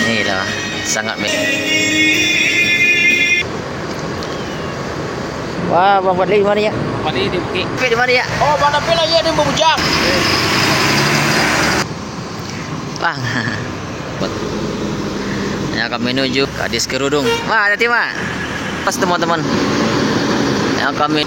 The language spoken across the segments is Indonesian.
Ini lah sangat wah, Bang Fadli mana ya? Fadli di Bukit. Di mana ya? Oh, Bang Dapil aja di Bujang. Bang. Yang akan menuju Gadis Kerudung. Wah, hati mah. Pas teman-teman. Yang kami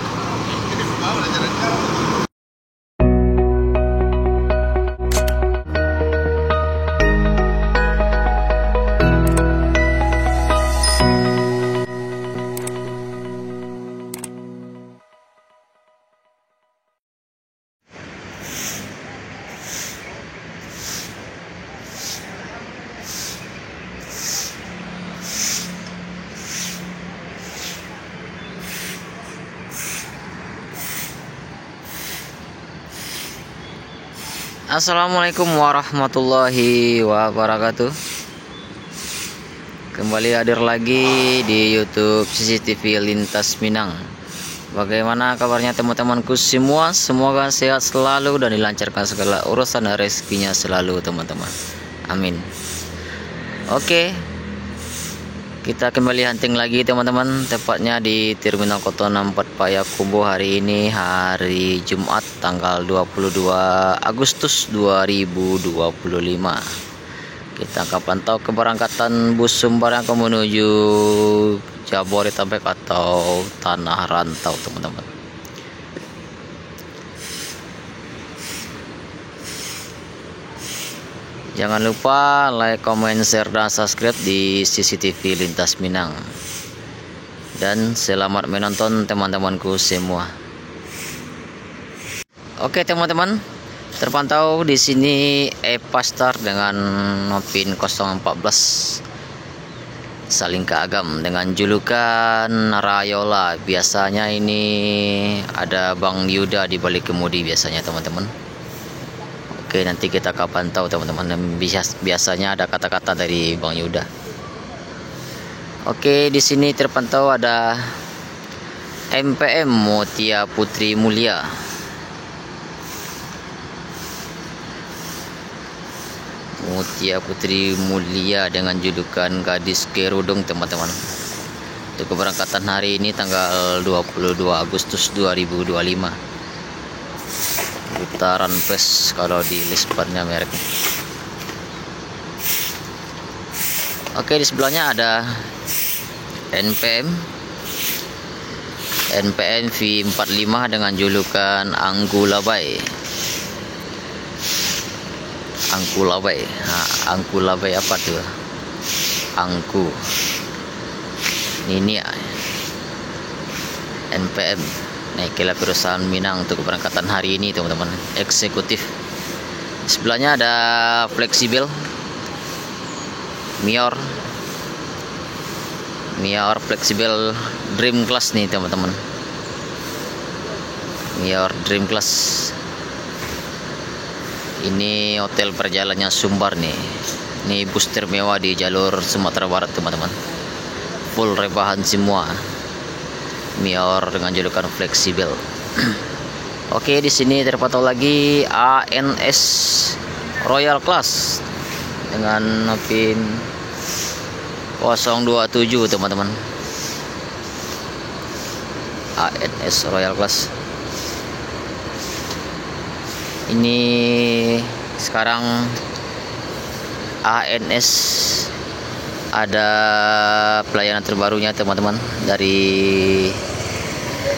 Assalamualaikum warahmatullahi wabarakatuh. Kembali hadir lagi di YouTube CCTV Lintas Minang. Bagaimana kabarnya teman-temanku semua? Semoga sehat selalu dan dilancarkan segala urusan dan rezekinya selalu teman-teman. Amin. Oke, kita kembali hunting lagi teman-teman, tepatnya di Terminal Kota 64 Payakumbuh. Hari ini hari Jumat tanggal 22 Agustus 2025. Kita akan pantau keberangkatan bus Sumbar yang akan menuju Jabodetabek atau Tanah Rantau teman-teman. Jangan lupa like, comment, share, dan subscribe di CCTV Lintas Minang. Dan selamat menonton teman-temanku semua. Oke teman-teman, terpantau di sini Epastar dengan Nopin 014 saling keagam dengan julukan Rayola. Biasanya ini ada Bang Yuda di balik kemudi biasanya teman-teman. Oke, nanti kita akan pantau teman-teman. Biasanya ada kata-kata dari Bang Yuda. Oke, di sini terpantau ada MPM Mutia Putri Mulia. Mutia Putri Mulia dengan julukan Gadis Kerudung teman-teman. Untuk keberangkatan hari ini tanggal 22 Agustus 2025. Putaran Press kalau di lispannya merek. Oke, di sebelahnya ada NPM V45 dengan julukan Angkulabai. Nah, Angkulabai apa tuh? Angku ini ya. NPM Naiklah perusahaan Minang untuk keberangkatan hari ini teman-teman, eksekutif. Sebelahnya ada fleksibel Mior fleksibel Dream Class nih teman-teman. Mior Dream Class ini hotel perjalanannya Sumbar nih. Ini bus termewah di jalur Sumatera Barat teman-teman, full rebahan semua. Mior dengan julukan fleksibel. Oke, di sini terpantau lagi ANS Royal Class dengan Nopin 027 teman-teman. ANS Royal Class ini sekarang ANS ada pelayanan terbarunya teman-teman dari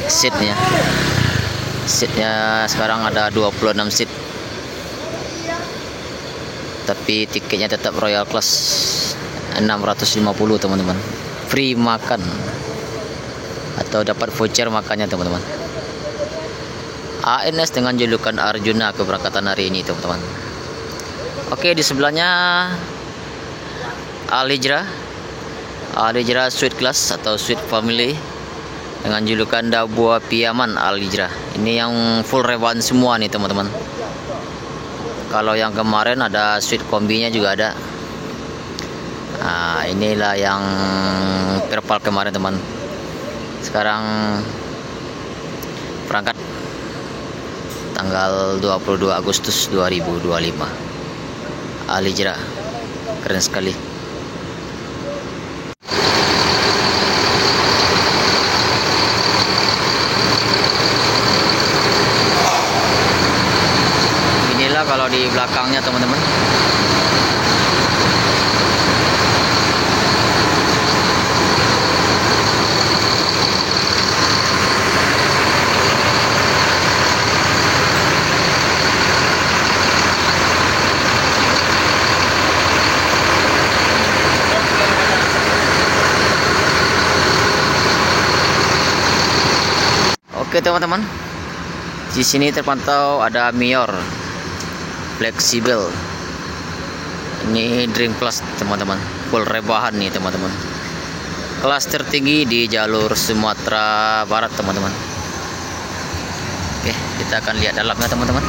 seatnya sekarang ada 26 seat, tapi tiketnya tetap Royal Class 650 teman-teman, free makan atau dapat voucher makannya teman-teman. ANS dengan julukan Arjuna keberangkatan hari ini teman-teman. Oke, di sebelahnya Al-Hijrah Suite Class atau Suite Family dengan julukan Dabua Piaman Al-Hijrah. Ini yang full rebahan semua nih teman-teman. Kalau yang kemarin ada suite kombinya juga ada. Nah, inilah yang terpal kemarin teman. Sekarang berangkat tanggal 22 Agustus 2025. Al-Hijrah keren sekali. di belakangnya teman-teman. Oke teman-teman, di sini terpantau ada Mior fleksibel. Ini Dream Plus teman-teman, full rebahan nih teman-teman. Kelas tertinggi di jalur Sumatera Barat teman-teman. Oke, kita akan lihat dalamnya teman-teman.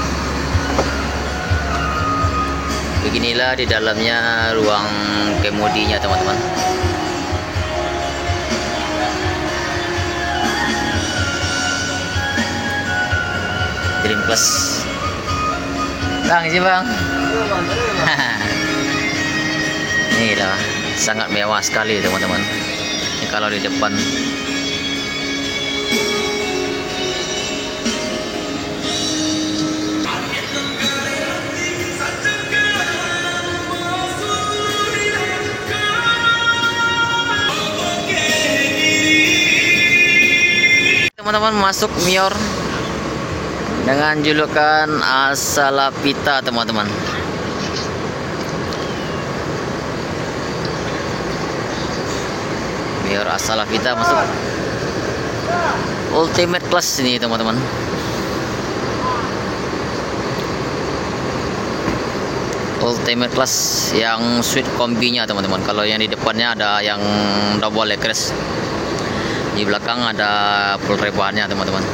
Beginilah di dalamnya ruang kemudinya teman-teman. Dream Plus. Bang, isi bang. Ini lah, sangat mewah sekali teman-teman. Ini kalau di depan. Teman-teman, masuk Mior dengan julukan Asalapita teman-teman. Mior Asalapita masuk Ultimate Class ini teman-teman. Ultimate Class yang suite kombinya teman-teman. Kalau yang di depannya ada yang double legress, di belakang ada full rebahannya teman-teman.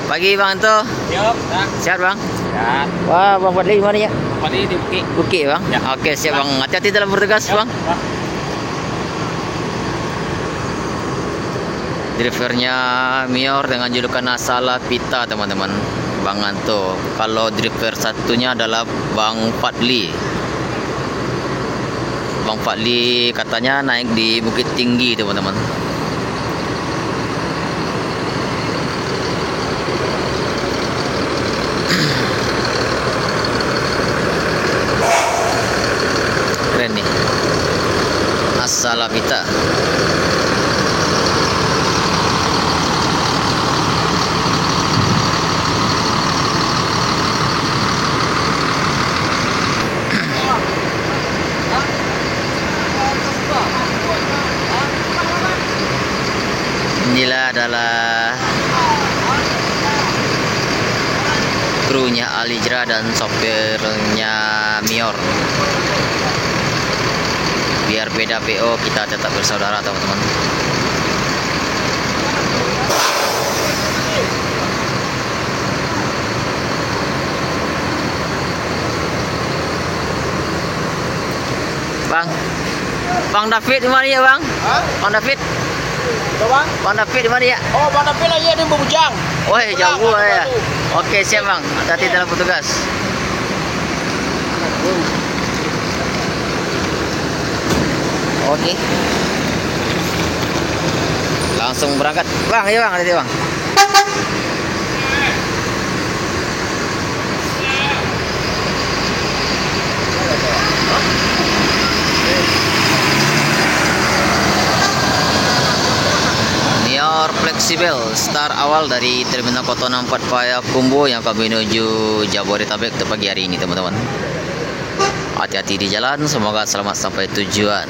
Pagi Bang Anto. Siap. Sehat Bang? Ya. Wah, Bang Fadli gimana ya? Tadi di Bukit. Bukit Bang? Ya. Oke, siap Bang. Hati-hati dalam bertugas Bang. Drivernya Mior dengan julukan Asalapita teman-teman, Bang Anto. Kalau driver satunya adalah Bang Fadli. Bang Fadli katanya naik di Bukit Tinggi teman-teman. Keren nih Asalapita. Inilah adalah krunya Alijra dan sopirnya Mior. Biar beda PO, kita tetap bersaudara teman-teman. Bang David di mana ya Bang? Hah? Bang David? Bang? Bang David di mana ya? Oh, Bang David lagi ada di Bujang. Oh, jauh ya. Oke, siap Bang. Hati-hati dalam petugas. Oke. Langsung berangkat. Bang, ya Bang, hati-hati Bang. Mior fleksibel, start awal dari Terminal Kotonan 4 Payakumbuh yang akan menuju Jabodetabek untuk pagi hari ini teman-teman. Hati-hati di jalan, semoga selamat sampai tujuan.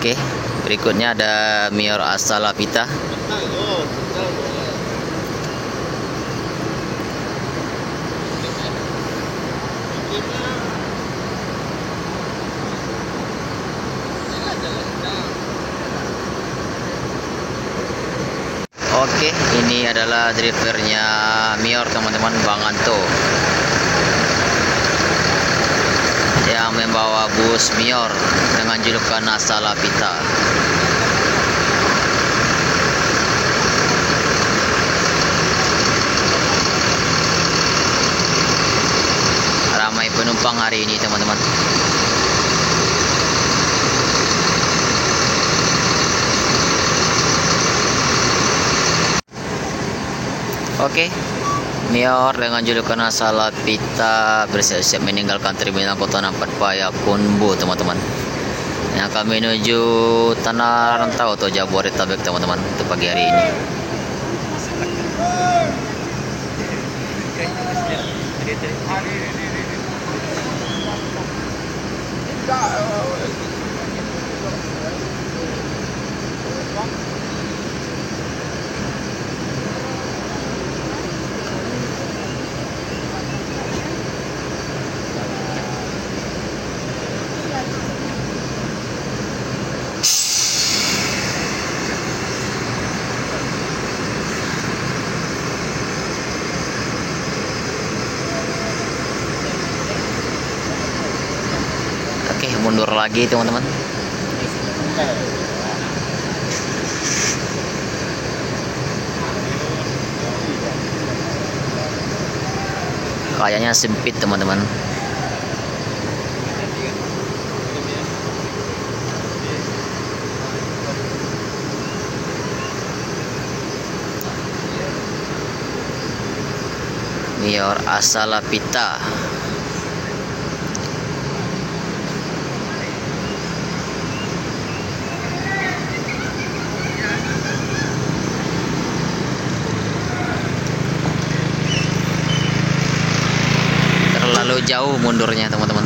Oke, berikutnya ada Mior Asalapita. Oke, ini adalah drivernya Mior teman-teman, Bang Anto, yang membawa bus Mior dengan julukan Asalapita. Ramai penumpang hari ini teman-teman. Oke, Mior dengan julukan Salapita bersiap-siap meninggalkan terminal Kota Nampak Payakumbuh, teman-teman. Yang kami menuju Tanah Rantau atau Jabodetabek, teman-teman, untuk pagi hari ini. Oke, mundur lagi, teman-teman. Kayaknya sempit, teman-teman. Mior Salapita. Terlalu jauh mundurnya, teman-teman.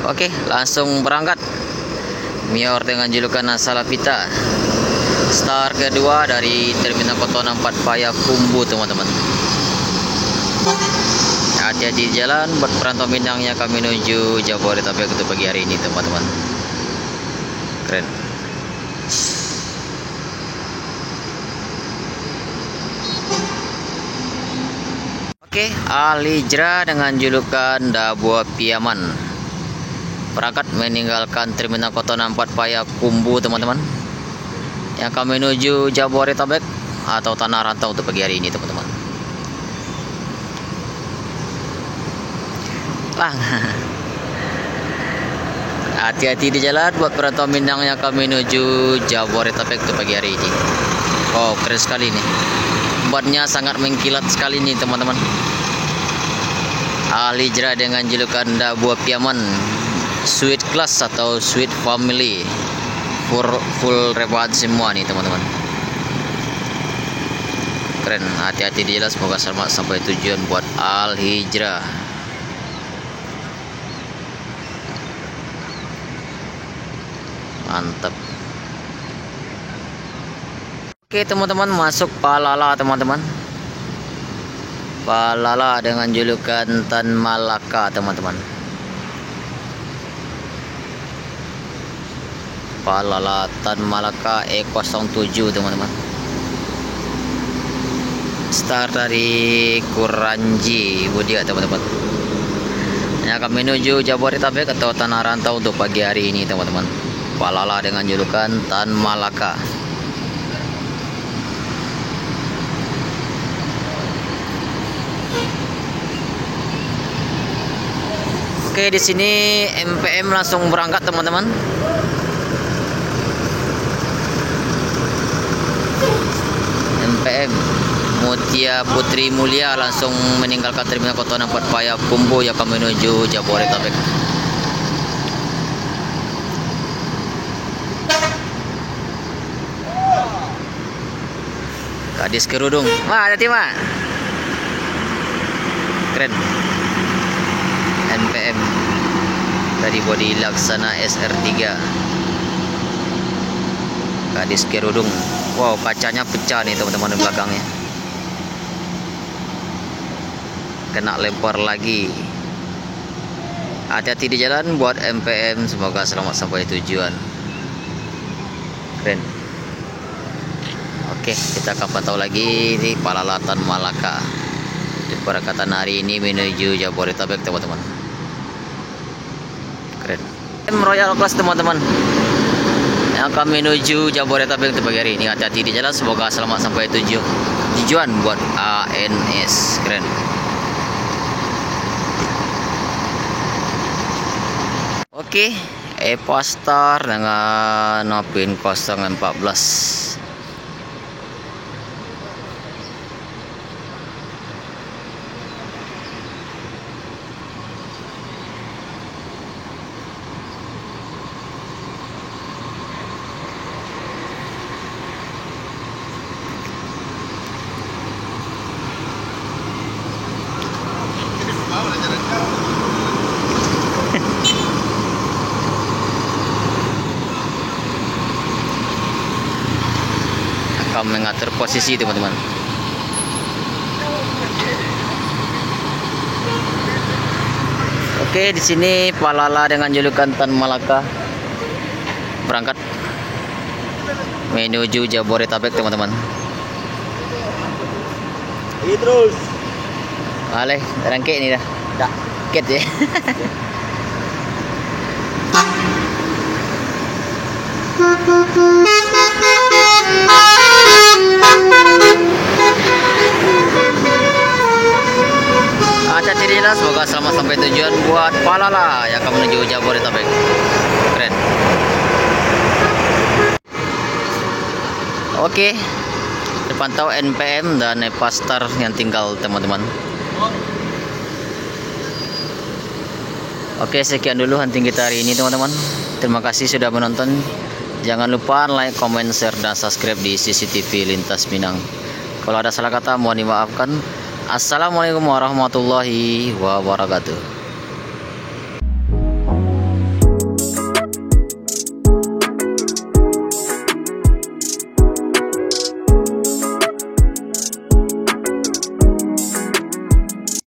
Oke, langsung berangkat. Mior dengan julukan Salapita. Start kedua dari terminal Kota Nampak Payakumbuh, teman-teman. Hati-hati di jalan buat perantau Minangnya kami menuju Jabodetabek untuk pagi hari ini, teman-teman. Keren. Oke, Al-Hijrah dengan julukan Dabua Piaman berangkat meninggalkan terminal Kota Nampak Payakumbuh, teman-teman. Yang kami menuju Jabodetabek atau Tanah Rantau untuk pagi hari ini, teman-teman. Hati-hati di jalan buat perantau Minang yang kami menuju Jabodetabek untuk pagi hari ini. Oh, keren sekali nih. Buatnya sangat mengkilat sekali nih, teman-teman. Al-Hijrah dengan julukan Dabua Piaman, Sweet Class atau Sweet Family. Full rebahan semua nih, teman-teman. Keren. Hati-hati di jalan, semoga selamat sampai tujuan buat Al-Hijrah. Mantap. Oke, teman-teman, masuk Palala, teman-teman. Palala dengan julukan Tan Malaka, teman-teman. Palala Tan Malaka E07, teman-teman. Start dari Kuranji Budia, teman-teman. Yang akan menuju Jabodetabek atau Tanah Rantau untuk pagi hari ini, teman-teman. Palala dengan julukan Tan Malaka. Oke, di sini MPM langsung berangkat, teman-teman. MPM Mutia Putri Mulia langsung meninggalkan terminal Kota Nampak Payakumbuh yang akan menuju Jabodetabek. Gadis kerudung. Wah, ada timah. Keren. NPM dari bodi Laksana SR3. Gadis kerudung. Wow, kacanya pecah nih, teman-teman, di belakangnya. Kena lempar lagi. Hati-hati di jalan buat MPM, semoga selamat sampai tujuan. Keren. Oke, kita akan pantau lagi di Palala Tan Malaka. Keberangkatan hari ini menuju Jabodetabek, teman-teman. Keren. Royal Class, teman-teman. yang akan menuju Jabodetabek untuk pagi hari ini. Hati-hati di jalan, semoga selamat sampai tujuan buat ANS. Keren. Oke, Epastar dengan Nopin 014. Akan mengatur posisi teman-teman. Oke, di sini Palala dengan julukan Tan Malaka berangkat menuju Jabodetabek teman-teman. Terus. Aleh, rangkek ni dah. Dah. Ket je. Hati-hati di jalan, semoga selamat sampai tujuan buat Palala yang akan menuju Jabodetabek. Keren. Oke, terpantau NPM dan Epastar yang tinggal teman-teman. Oke, sekian dulu hunting kita hari ini teman-teman. Terima kasih sudah menonton. Jangan lupa like, comment, share, dan subscribe di CCTV Lintas Minang. Kalau ada salah kata mohon dimaafkan. Assalamualaikum warahmatullahi wabarakatuh.